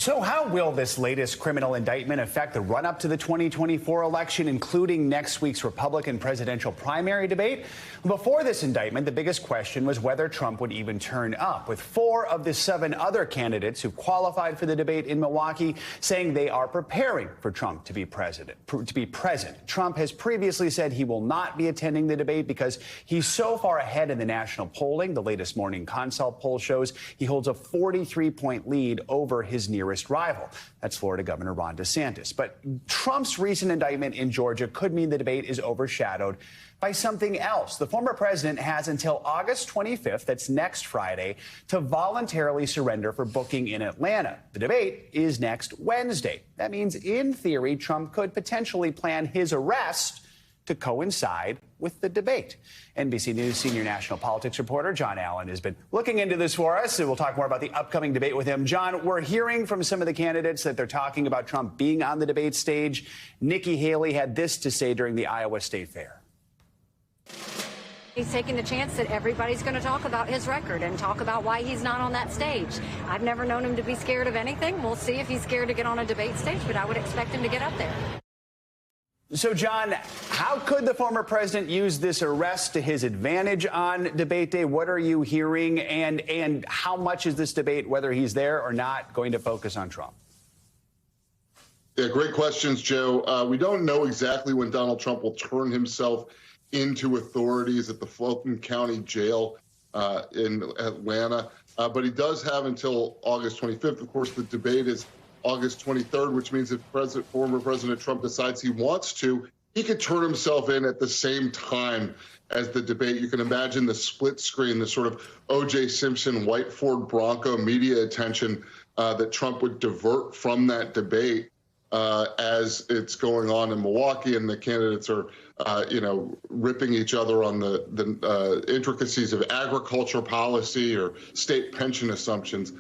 So how will this latest criminal indictment affect the run-up to the 2024 election, including next week's Republican presidential primary debate? Before this indictment, the biggest question was whether Trump would even turn up, with 4 of the 7 other candidates who qualified for the debate in Milwaukee saying they are preparing for Trump to be present. Trump has previously said he will not be attending the debate because he's so far ahead in the national polling. The latest Morning Consult poll shows he holds a 43-point lead over his nearest rival. That's Florida Governor Ron DeSantis. But Trump's recent indictment in Georgia could mean the debate is overshadowed by something else. The former president has until August 25th, that's next Friday, to voluntarily surrender for booking in Atlanta. The debate is next Wednesday. That means, in theory, Trump could potentially plan his arrest to coincide with the debate. NBC News senior national politics reporter Jonathan Allen has been looking into this for us, and we'll talk more about the upcoming debate with him. John, we're hearing from some of the candidates that they're talking about Trump being on the debate stage. Nikki Haley had this to say during the Iowa State Fair. He's taking the chance that everybody's going to talk about his record and talk about why he's not on that stage. I've never known him to be scared of anything. We'll see if he's scared to get on a debate stage, but I would expect him to get up there. So, John, how could the former president use this arrest to his advantage on debate day? What are you hearing? And how much is this debate, whether he's there or not, going to focus on Trump? Yeah, great questions, Joe. We don't know exactly when Donald Trump will turn himself into authorities at the Fulton County Jail in Atlanta. But he does have until August 25th. Of course, the debate is August 23rd, which means if former President Trump decides he wants to, he could turn himself in at the same time as the debate. You can imagine the split screen, the sort of O.J. Simpson, white Ford Bronco media attention that Trump would divert from that debate as it's going on in Milwaukee, and the candidates are, ripping each other on the intricacies of agriculture policy or state pension assumptions.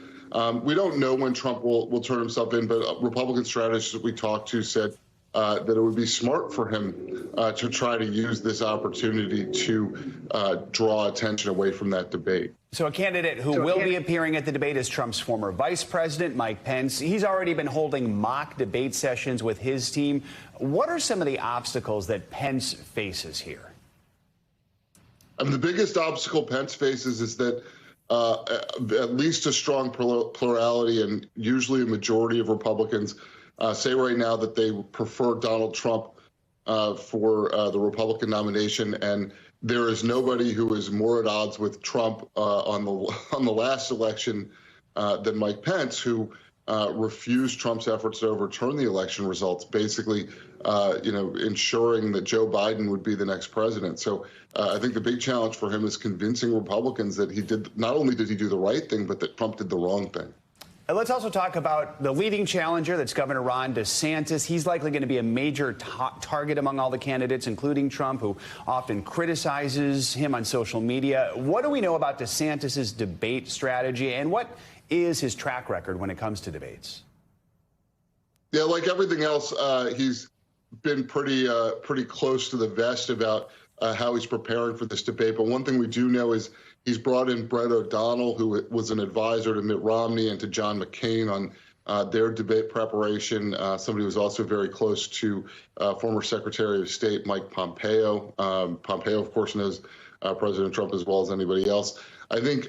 We don't know when Trump will turn himself in, but Republican strategists that we talked to said that it would be smart for him to try to use this opportunity to draw attention away from that debate. So a candidate who will be appearing at the debate is Trump's former vice president, Mike Pence. He's already been holding mock debate sessions with his team. What are some of the obstacles that Pence faces here? The biggest obstacle Pence faces is that at least a strong plurality and usually a majority of Republicans say right now that they prefer Donald Trump for the Republican nomination, and there is nobody who is more at odds with Trump on the last election than Mike Pence, who refused Trump's efforts to overturn the election results, basically, ensuring that Joe Biden would be the next president. So I think the big challenge for him is convincing Republicans that not only did he do the right thing, but that Trump did the wrong thing. And let's also talk about the leading challenger, that's Governor Ron DeSantis. He's likely going to be a major target among all the candidates, including Trump, who often criticizes him on social media. What do we know about DeSantis's debate strategy, and what is his track record when it comes to debates? Yeah, like everything else, he's been pretty close to the vest about how he's preparing for this debate. But one thing we do know is he's brought in Brett O'Donnell, who was an advisor to Mitt Romney and to John McCain on their debate preparation. Somebody who was also very close to former Secretary of State Mike Pompeo. Pompeo, of course, knows President Trump as well as anybody else. I think,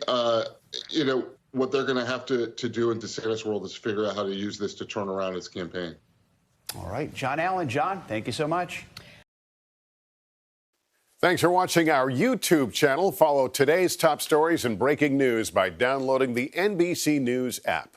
what they're going to have to do in DeSantis' world is figure out how to use this to turn around his campaign. All right. John Allen. John, thank you so much. Thanks for watching our YouTube channel. Follow today's top stories and breaking news by downloading the NBC News app.